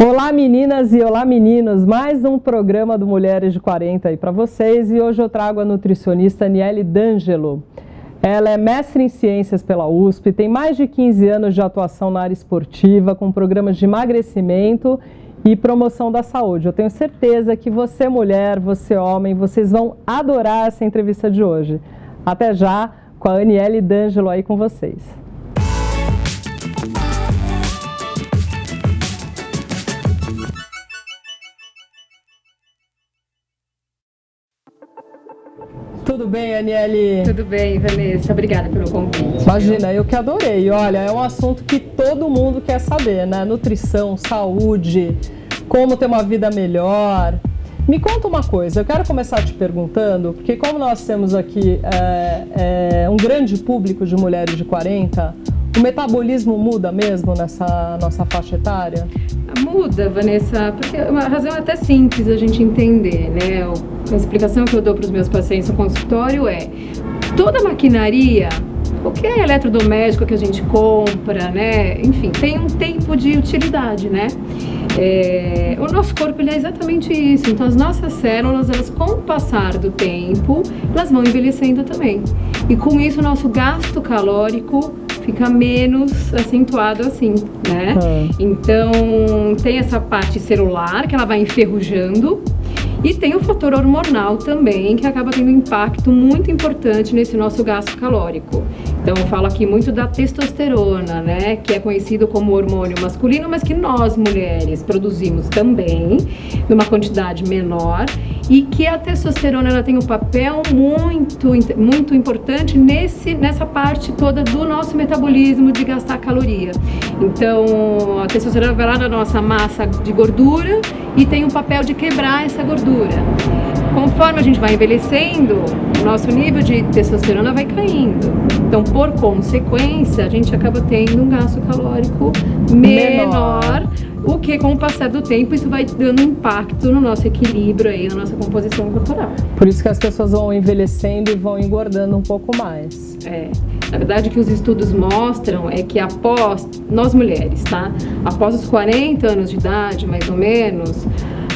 Olá meninas e olá meninos, mais um programa do Mulheres de 40 aí para vocês e hoje eu trago a nutricionista Aniele D'Angelo. Ela é mestre em ciências pela USP, tem mais de 15 anos de atuação na área esportiva com programas de emagrecimento e promoção da saúde. Eu tenho certeza que você mulher, você homem, vocês vão adorar essa entrevista de hoje. Até já com a Aniele D'Angelo aí com vocês. Tudo bem, Aniele? Tudo bem, Vanessa. Obrigada pelo convite. Imagina, eu que adorei. Olha, é um assunto que todo mundo quer saber, né? Nutrição, saúde, como ter uma vida melhor. Me conta uma coisa, eu quero começar te perguntando, porque como nós temos aqui um grande público de mulheres de 40, o metabolismo muda mesmo nessa nossa faixa etária? Muda, Vanessa, porque uma razão até simples a gente entender, né? A explicação que eu dou para os meus pacientes no consultório é: toda maquinaria, qualquer eletrodoméstico que a gente compra, né? Enfim, tem um tempo de utilidade, né? O nosso corpo ele é exatamente isso. Então as nossas células, elas com o passar do tempo, elas vão envelhecendo também. E com isso o nosso gasto calórico fica menos acentuado assim, né? Então tem essa parte celular que ela vai enferrujando e tem o fator hormonal também que acaba tendo um impacto muito importante nesse nosso gasto calórico. Então eu falo aqui muito da testosterona, né? Que é conhecido como hormônio masculino, mas que nós mulheres produzimos também, numa quantidade menor, e que a testosterona ela tem um papel muito importante nessa parte toda do nosso metabolismo de gastar caloria. Então a testosterona vai lá na nossa massa de gordura e tem um papel de quebrar essa gordura. Conforme a gente vai envelhecendo, o nosso nível de testosterona vai caindo. Então, por consequência, a gente acaba tendo um gasto calórico menor, o que com o passar do tempo isso vai dando impacto no nosso equilíbrio aí, na nossa composição corporal. Por isso que as pessoas vão envelhecendo e vão engordando um pouco mais. Na verdade o que os estudos mostram é que após, nós mulheres, tá? Após os 40 anos de idade, mais ou menos,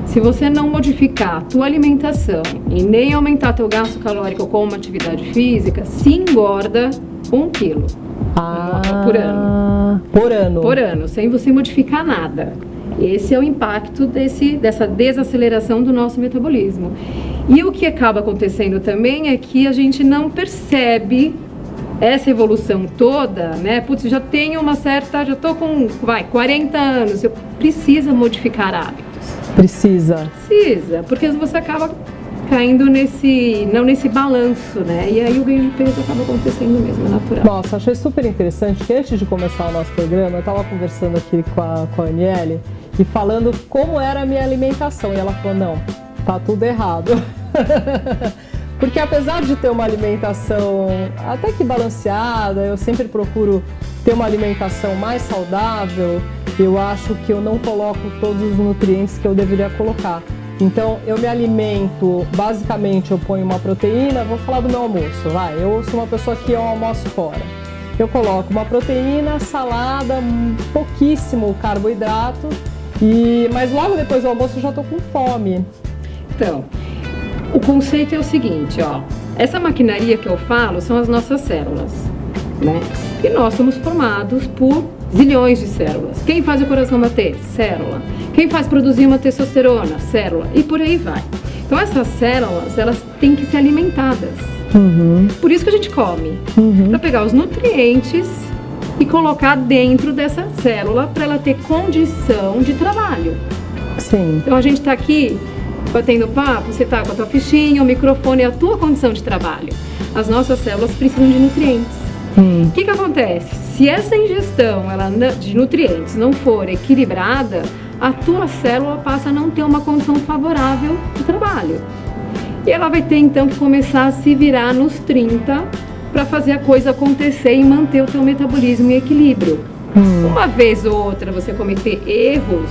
se você não modificar a tua alimentação e nem aumentar teu gasto calórico com uma atividade física, se engorda 1 quilo por ano. Por ano, sem você modificar nada. Esse é o impacto dessa desaceleração do nosso metabolismo. E o que acaba acontecendo também é que a gente não percebe essa evolução toda, né? Putz, já tenho já tô com 40 anos, eu preciso modificar hábitos. Precisa, porque você acaba caindo não nesse balanço, né? E aí o ganho de peso acaba acontecendo mesmo, é natural. Nossa, achei super interessante que antes de começar o nosso programa, eu estava conversando aqui com a Aniele e falando como era a minha alimentação. E ela falou, não, tá tudo errado. Porque apesar de ter uma alimentação até que balanceada, eu sempre procuro ter uma alimentação mais saudável, eu acho que eu não coloco todos os nutrientes que eu deveria colocar. Então eu me alimento, basicamente eu ponho uma proteína, vou falar do meu almoço, eu sou uma pessoa que eu almoço fora. Eu coloco uma proteína, salada, pouquíssimo carboidrato, mas logo depois do almoço eu já tô com fome. Então, o conceito é o seguinte, essa maquinaria que eu falo são as nossas células, né? E nós somos formados por zilhões de células. Quem faz o coração bater? Célula. Quem faz produzir uma testosterona? Célula. E por aí vai. Então essas células, elas têm que ser alimentadas. Por isso que a gente come. Para pegar os nutrientes e colocar dentro dessa célula para ela ter condição de trabalho. Sim. Então a gente está aqui batendo papo, você está com a tua fichinha, o microfone é a tua condição de trabalho. As nossas células precisam de nutrientes. O que acontece? Se essa ingestão de nutrientes não for equilibrada, a tua célula passa a não ter uma condição favorável de trabalho. E ela vai ter então que começar a se virar nos 30 para fazer a coisa acontecer e manter o teu metabolismo em equilíbrio. Uma vez ou outra você cometer erros,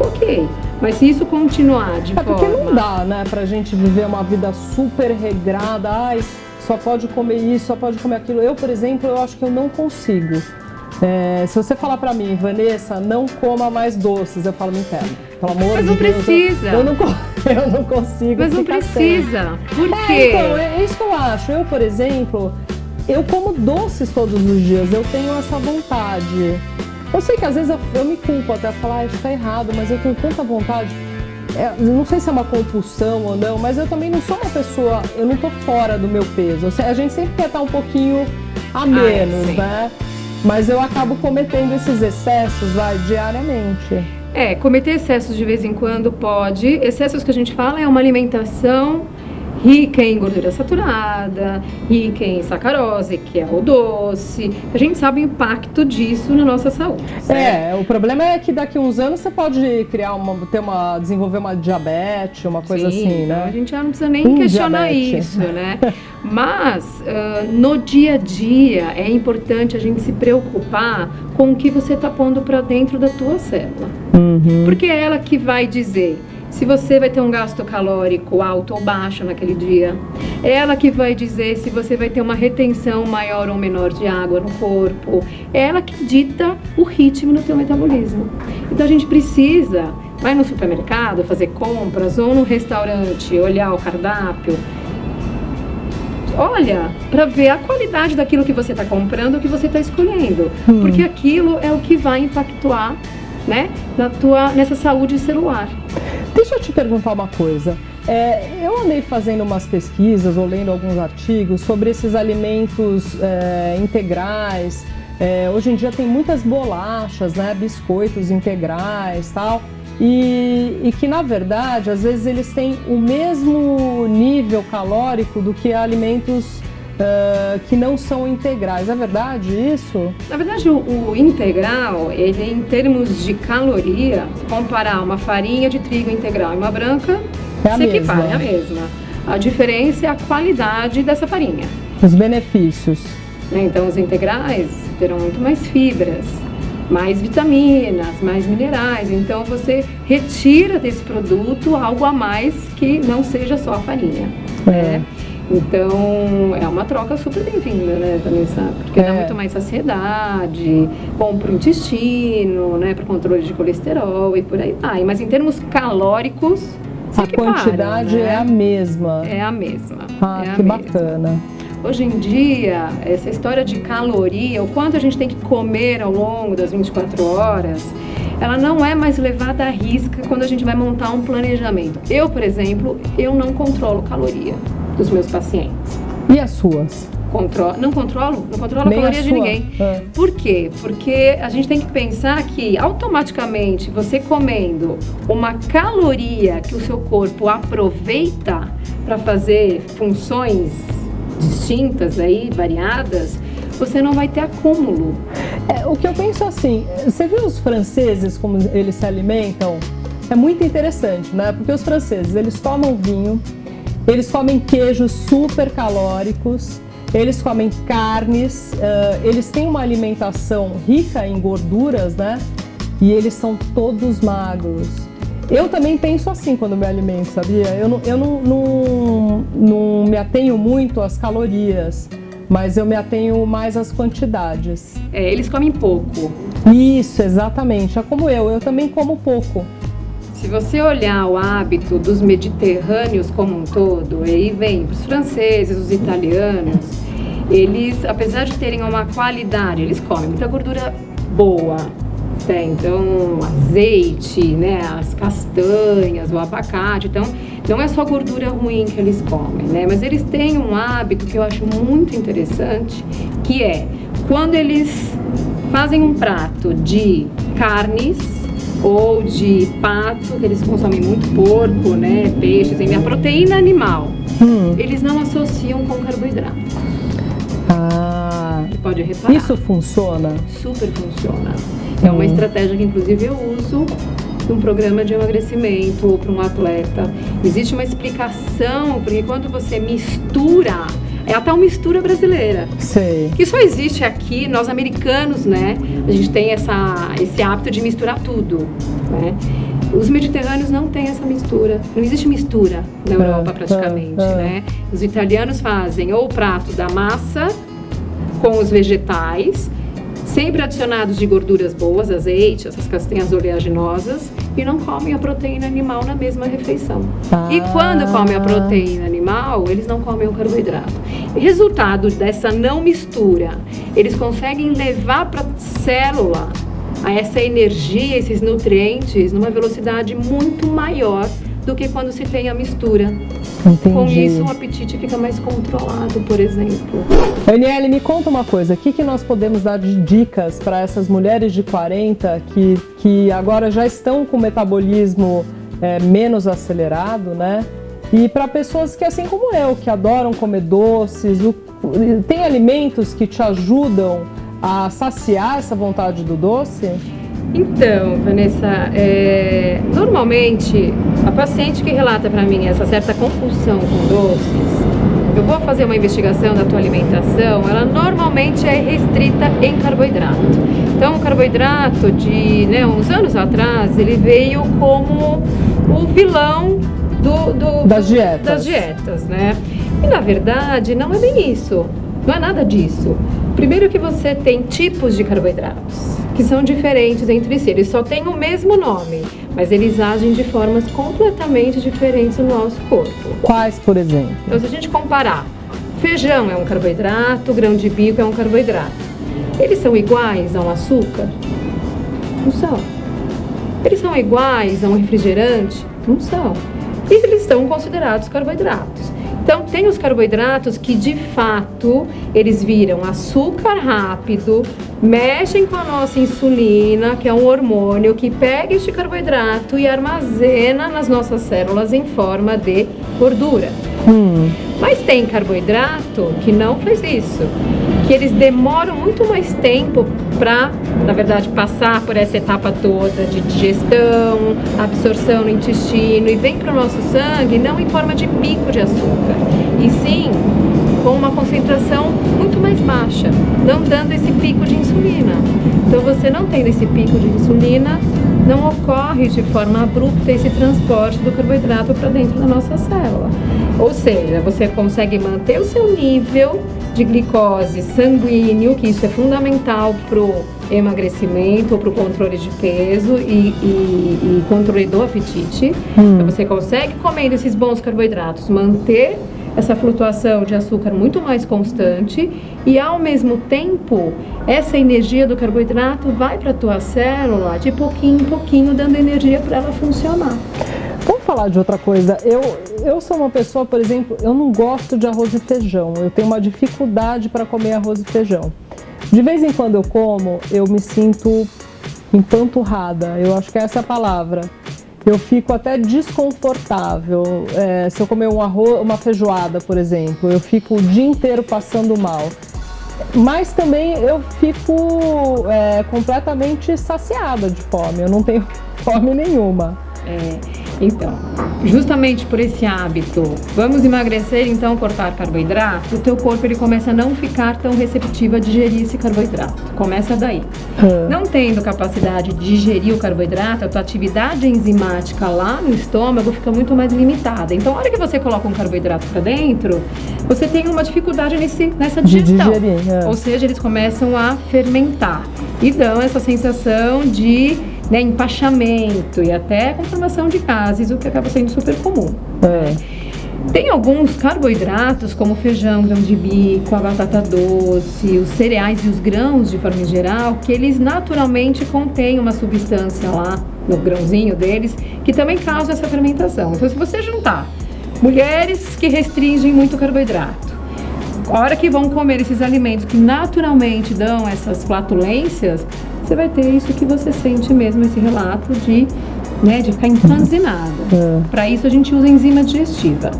ok. Mas se isso continuar de forma... porque não dá, né, pra gente viver uma vida super regrada, só pode comer isso, só pode comer aquilo. Eu, por exemplo, eu acho que eu não consigo. Se você falar pra mim, Vanessa, não coma mais doces, eu falo, me entendo. Pelo amor de Deus. Mas não precisa. Eu não consigo. Mas não precisa. Por quê? Então, é isso que eu acho. Eu, por exemplo, eu como doces todos os dias. Eu tenho essa vontade. Eu sei que às vezes eu me culpo até falar, isso tá errado, mas eu tenho tanta vontade. Não sei se é uma compulsão ou não, mas eu também não sou uma pessoa, eu não tô fora do meu peso. A gente sempre quer estar um pouquinho a menos, né? Mas eu acabo cometendo esses excessos, diariamente. Cometer excessos de vez em quando pode. Excessos que a gente fala é uma alimentação rica em gordura saturada, rica em sacarose, que é o doce. A gente sabe o impacto disso na nossa saúde. Certo? O problema é que daqui a uns anos você pode desenvolver uma diabetes, uma coisa assim, né? A gente já não precisa nem questionar isso, né? Mas no dia a dia é importante a gente se preocupar com o que você está pondo para dentro da tua célula. Porque é ela que vai dizer se você vai ter um gasto calórico alto ou baixo naquele dia. É ela que vai dizer se você vai ter uma retenção maior ou menor de água no corpo. É ela que dita o ritmo no teu metabolismo. Então a gente precisa, vai no supermercado fazer compras ou no restaurante, olhar o cardápio. Olha, para ver a qualidade daquilo que você está comprando, o que você está escolhendo. Porque aquilo é o que vai impactar, né, nessa saúde celular. Deixa eu te perguntar uma coisa. Eu andei fazendo umas pesquisas ou lendo alguns artigos sobre esses alimentos integrais. Hoje em dia tem muitas bolachas, né, biscoitos integrais, tal. E que, na verdade, às vezes eles têm o mesmo nível calórico do que alimentos que não são integrais. É verdade isso? Na verdade, o integral, ele em termos de caloria, se comparar uma farinha de trigo integral e uma branca, é a mesma. A diferença é a qualidade dessa farinha. Os benefícios. Então, os integrais terão muito mais fibras, mais vitaminas, mais minerais. Então, você retira desse produto algo a mais que não seja só a farinha. Né? Então, é uma troca super bem-vinda, né, Vanessa? Porque dá muito mais saciedade, bom pro intestino, né, pro controle de colesterol e por aí vai. Mas em termos calóricos, a quantidade é a mesma. É a mesma. Que bacana. Hoje em dia, essa história de caloria, o quanto a gente tem que comer ao longo das 24 horas, ela não é mais levada à risca quando a gente vai montar um planejamento. Eu, por exemplo, eu não controlo caloria dos meus pacientes. E as suas? Não controlo a caloria de ninguém. Por quê? Porque a gente tem que pensar que automaticamente você comendo uma caloria que o seu corpo aproveita para fazer funções distintas aí, variadas, você não vai ter acúmulo. O que eu penso assim, você viu os franceses como eles se alimentam? É muito interessante, né? Porque os franceses, eles tomam vinho, eles comem queijos super calóricos, eles comem carnes, eles têm uma alimentação rica em gorduras, né? E eles são todos magros. Eu também penso assim quando me alimento, sabia? Eu não me atenho muito às calorias, mas eu me atenho mais às quantidades. Eles comem pouco. Isso, exatamente. É como eu também como pouco. Se você olhar o hábito dos mediterrâneos como um todo, aí vem os franceses, os italianos, eles, apesar de terem uma qualidade, eles comem muita gordura boa. Então, azeite, né, as castanhas, o abacate, então não é só gordura ruim que eles comem, né, mas eles têm um hábito que eu acho muito interessante, que é quando eles fazem um prato de carnes ou de pato, que eles consomem muito porco, né, peixes, a proteína animal, eles não associam com carboidrato. Pode reparar. Isso funciona? Super funciona. É uma estratégia que, inclusive, eu uso num programa de emagrecimento ou para um atleta. Existe uma explicação, porque quando você mistura, é a tal mistura brasileira. Sei. Que só existe aqui, nós americanos, né? A gente tem esse hábito de misturar tudo, né? Os mediterrâneos não têm essa mistura. Não existe mistura na Europa praticamente, né? Os italianos fazem ou o prato da massa com os vegetais, sempre adicionados de gorduras boas, azeite, essas castanhas oleaginosas, e não comem a proteína animal na mesma refeição. E quando comem a proteína animal, eles não comem o carboidrato. Resultado dessa não mistura, eles conseguem levar para a célula essa energia, esses nutrientes, numa velocidade muito maior do que quando se tem a mistura. Entendi. Com isso, o apetite fica mais controlado, por exemplo. Aniele, me conta uma coisa, o que nós podemos dar de dicas para essas mulheres de 40 que agora já estão com o metabolismo menos acelerado, né? E para pessoas que, assim como eu, que adoram comer doces, tem alimentos que te ajudam a saciar essa vontade do doce? Então, Vanessa, normalmente a paciente que relata para mim essa certa compulsão com doces, eu vou fazer uma investigação da tua alimentação, ela normalmente é restrita em carboidrato. Então, o carboidrato de uns anos atrás, ele veio como o vilão das dietas, né? E na verdade não é bem isso, não é nada disso. Primeiro que você tem tipos de carboidratos que são diferentes entre si, eles só têm o mesmo nome, mas eles agem de formas completamente diferentes no nosso corpo. Quais, por exemplo? Então, se a gente comparar, feijão é um carboidrato, grão de bico é um carboidrato. Eles são iguais ao açúcar? Não são. Eles são iguais a um refrigerante? Não são. E eles são considerados carboidratos. Então, tem os carboidratos que, de fato, eles viram açúcar rápido, mexem com a nossa insulina, que é um hormônio que pega este carboidrato e armazena nas nossas células em forma de gordura. Mas tem carboidrato que não faz isso, que eles demoram muito mais tempo para, na verdade, passar por essa etapa toda de digestão, absorção no intestino e vem para o nosso sangue não em forma de pico de açúcar, e sim com uma concentração muito mais baixa, não dando esse pico de insulina. Então, você não tendo esse pico de insulina, não ocorre de forma abrupta esse transporte do carboidrato para dentro da nossa célula. Ou seja, você consegue manter o seu nível de glicose sanguíneo, que isso é fundamental para o emagrecimento, para o controle de peso e controle do apetite. Então, você consegue, comendo esses bons carboidratos, manter essa flutuação de açúcar muito mais constante e, ao mesmo tempo, essa energia do carboidrato vai para a tua célula de pouquinho em pouquinho, dando energia para ela funcionar. Vamos falar de outra coisa. Eu sou uma pessoa, por exemplo, eu não gosto de arroz e feijão. Eu tenho uma dificuldade para comer arroz e feijão. De vez em quando eu como, eu me sinto empanturrada. Eu acho que essa é a palavra. Eu fico até desconfortável. Se eu comer uma feijoada, por exemplo, eu fico o dia inteiro passando mal. Mas também eu fico completamente saciada de fome. Eu não tenho fome nenhuma. Então, justamente por esse hábito, vamos emagrecer, então cortar carboidrato, o teu corpo ele começa a não ficar tão receptivo a digerir esse carboidrato. Começa daí. Não tendo capacidade de digerir o carboidrato, a tua atividade enzimática lá no estômago fica muito mais limitada. Então, a hora que você coloca um carboidrato para dentro, você tem uma dificuldade nessa digestão. De digerir, Ou seja, eles começam a fermentar e dão essa sensação de empachamento e até conformação de gases, o que acaba sendo super comum. Tem alguns carboidratos, como o feijão, grão de bico, a batata doce, os cereais e os grãos de forma geral, que eles naturalmente contêm uma substância lá no grãozinho deles, que também causa essa fermentação. Então, se você juntar mulheres que restringem muito carboidrato, a hora que vão comer esses alimentos que naturalmente dão essas flatulências, você vai ter isso que você sente mesmo, esse relato de ficar empanzinado. Para isso a gente usa enzima digestiva.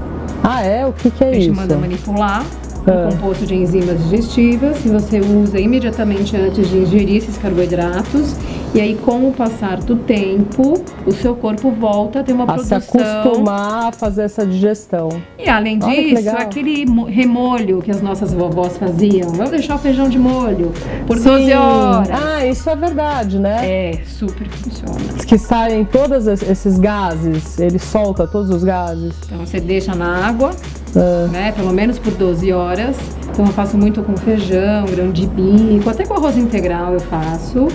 O que é isso? A gente manda manipular um composto de enzimas digestivas e você usa imediatamente antes de ingerir esses carboidratos. E aí, com o passar do tempo, o seu corpo volta a ter uma produção... se acostumar a fazer essa digestão. E além disso, aquele remolho que as nossas vovós faziam, vamos deixar o feijão de molho por 12 horas. Isso é verdade, né? Super funciona. Que saem todos esses gases, ele solta todos os gases. Então, você deixa na água né? Pelo menos por 12 horas. Então eu faço muito com feijão, grão de bico, até com arroz integral eu faço.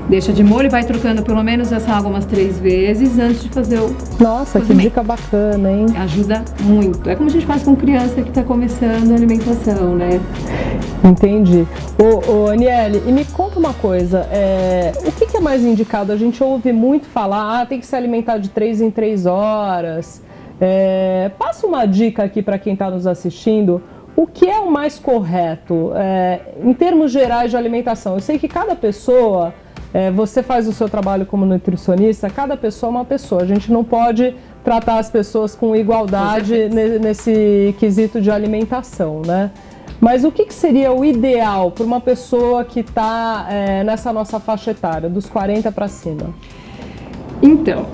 Deixa de molho e vai trocando pelo menos essa água umas 3 vezes antes de fazer o Nossa, que dica bacana, hein? Ajuda muito. É como a gente faz com criança que está começando a alimentação, né? Entendi. Ô Aniele, e me conta uma coisa, o que é mais indicado? A gente ouve muito falar, tem que se alimentar de 3 em 3 horas. Passa uma dica aqui para quem está nos assistindo. O que é o mais correto em termos gerais de alimentação? Eu sei que cada pessoa... você faz o seu trabalho como nutricionista, cada pessoa é uma pessoa. A gente não pode tratar as pessoas com igualdade nesse quesito de alimentação, né? Mas o que seria o ideal para uma pessoa que está nessa nossa faixa etária, dos 40 para cima? Então,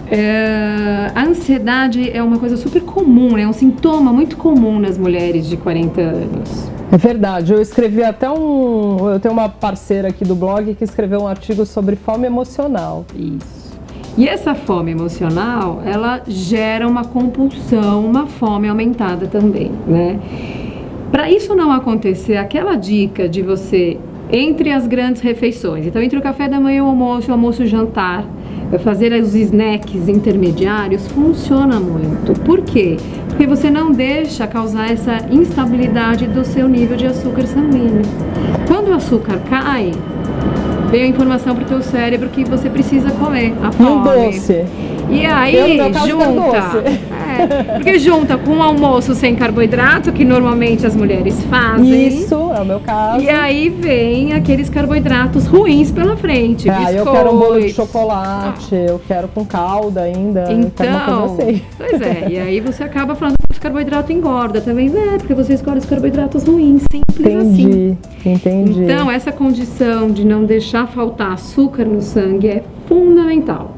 a ansiedade é uma coisa super comum, é um sintoma muito comum nas mulheres de 40 anos. É verdade, eu escrevi até eu tenho uma parceira aqui do blog que escreveu um artigo sobre fome emocional. Isso. E essa fome emocional, ela gera uma compulsão, uma fome aumentada também, né? Para isso não acontecer, aquela dica de você, entre as grandes refeições, então entre o café da manhã, o almoço e o jantar, fazer os snacks intermediários, funciona muito. Por quê? Porque você não deixa causar essa instabilidade do seu nível de açúcar sanguíneo. Quando o açúcar cai, vem a informação para o teu cérebro que você precisa comer, a fome. E um doce. E aí, junta. Porque junta com um almoço sem carboidrato, que normalmente as mulheres fazem. Isso, é o meu caso. E aí vem aqueles carboidratos ruins pela frente. Biscoito. Eu quero um bolo de chocolate, eu quero com calda ainda. Então, assim. Pois e aí você acaba falando que o carboidrato engorda também, porque você escolhe os carboidratos ruins, simples assim. Entendi. Então, essa condição de não deixar faltar açúcar no sangue é fundamental.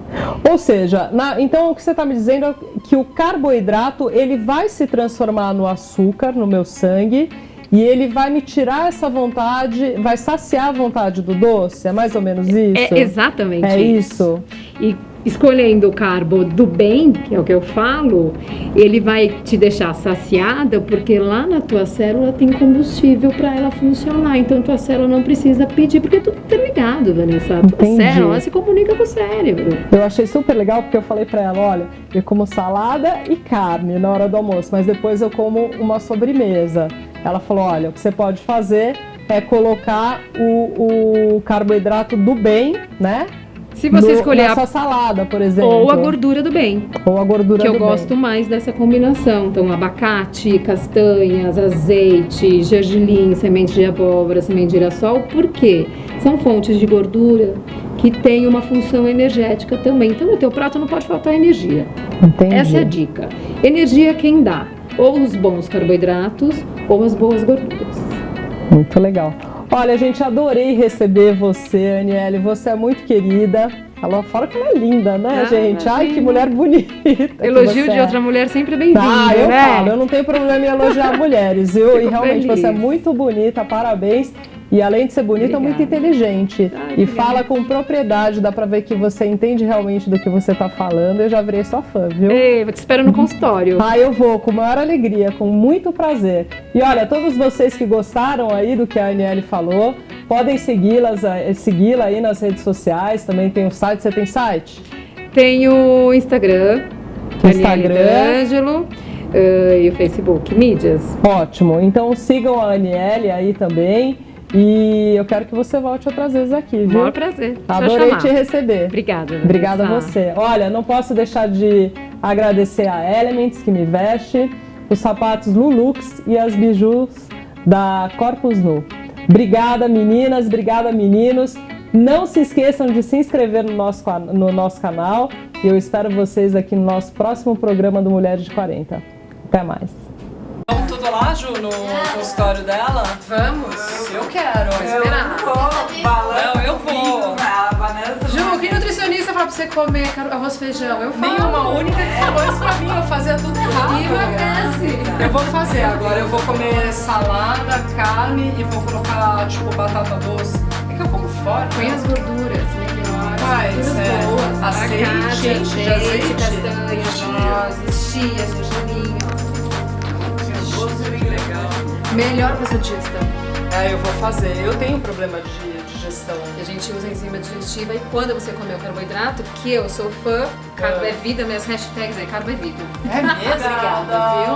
Ou seja, então o que você está me dizendo é que o carboidrato ele vai se transformar no açúcar, no meu sangue, e ele vai me tirar essa vontade, vai saciar a vontade do doce? É mais ou menos isso? É exatamente isso. E escolhendo o carbo do bem, que é o que eu falo, ele vai te deixar saciada, porque lá na tua célula tem combustível para ela funcionar. Então tua célula não precisa pedir, porque tudo tá ligado, Vanessa. A tua célula se comunica com o cérebro. Eu achei super legal porque eu falei para ela, olha, eu como salada e carne na hora do almoço, mas depois eu como uma sobremesa. Ela falou, olha, o que você pode fazer é colocar o carboidrato do bem, né? Se você escolher a salada, por exemplo. Ou a gordura do bem. Ou a gordura do bem. Que eu gosto mais dessa combinação. Então, abacate, castanhas, azeite, gergelim, semente de abóbora, semente de girassol. Por quê? São fontes de gordura que têm uma função energética também. Então, no teu prato não pode faltar energia. Entendi. Essa é a dica. Energia quem dá? Ou os bons carboidratos ou as boas gorduras. Muito legal. Olha, gente, adorei receber você, Aniele. Você é muito querida. Fora que ela é linda, né, gente? Ai, que mulher bonita. Elogio de outra mulher sempre é bem-vindo, eu né? falo, eu não tenho problema em elogiar mulheres, viu? E realmente feliz. Você é muito bonita, parabéns. E além de ser bonita, muito inteligente. E fala com propriedade, dá pra ver que você entende realmente do que você tá falando. Eu já virei sua fã, viu? Eu te espero no consultório. Eu vou, com maior alegria, com muito prazer. E olha, todos vocês que gostaram aí do que a Aniele falou, podem segui-la aí nas redes sociais. Também tem o site. Você tem site? Tem o Instagram. Ângelo. E o Facebook, mídias. Ótimo, então sigam a Aniele aí também. E eu quero que você volte outras vezes aqui, viu? Maior prazer. Adorei te receber. Obrigada. Obrigada a você. Olha, não posso deixar de agradecer a Elements, que me veste, os sapatos Lulux e as bijus da Corpus Nu. Obrigada, meninas. Obrigada, meninos. Não se esqueçam de se inscrever no nosso canal. E eu espero vocês aqui no nosso próximo programa do Mulheres de 40. Até mais. Vamos tudo lá, Ju, no consultório dela? Vamos? Eu quero, esperar. Não, eu vou. Ju, que nutricionista fala pra você comer arroz e feijão? Eu falo. Nenhuma única que falou isso pra mim, eu fazia tudo errado. Emagrece. Eu vou fazer agora, eu vou comer salada, carne e vou colocar, tipo, batata doce. É que eu como fora. Põe as gorduras melhores, boas. Azeite, castanhas, nozes, chia, gergelim. Melhor pra sua digestão. Eu vou fazer. Eu tenho problema de digestão. A gente usa a enzima digestiva e quando você comer o carboidrato, que eu sou fã, carbo é vida, minhas hashtags aí, carbo é vida. É mesmo? Obrigada, viu?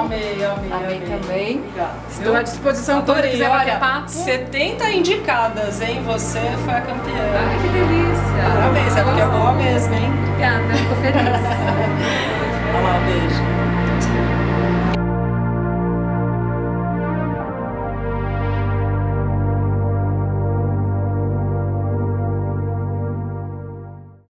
Amei também. Obrigada. Estou à disposição quando Adorei, quiser bater olha, papo. 70 indicadas, hein? Você foi a campeã. Ai, que delícia. Parabéns, é porque é boa mesmo, hein? Obrigada, fico feliz. Olha lá, um beijo.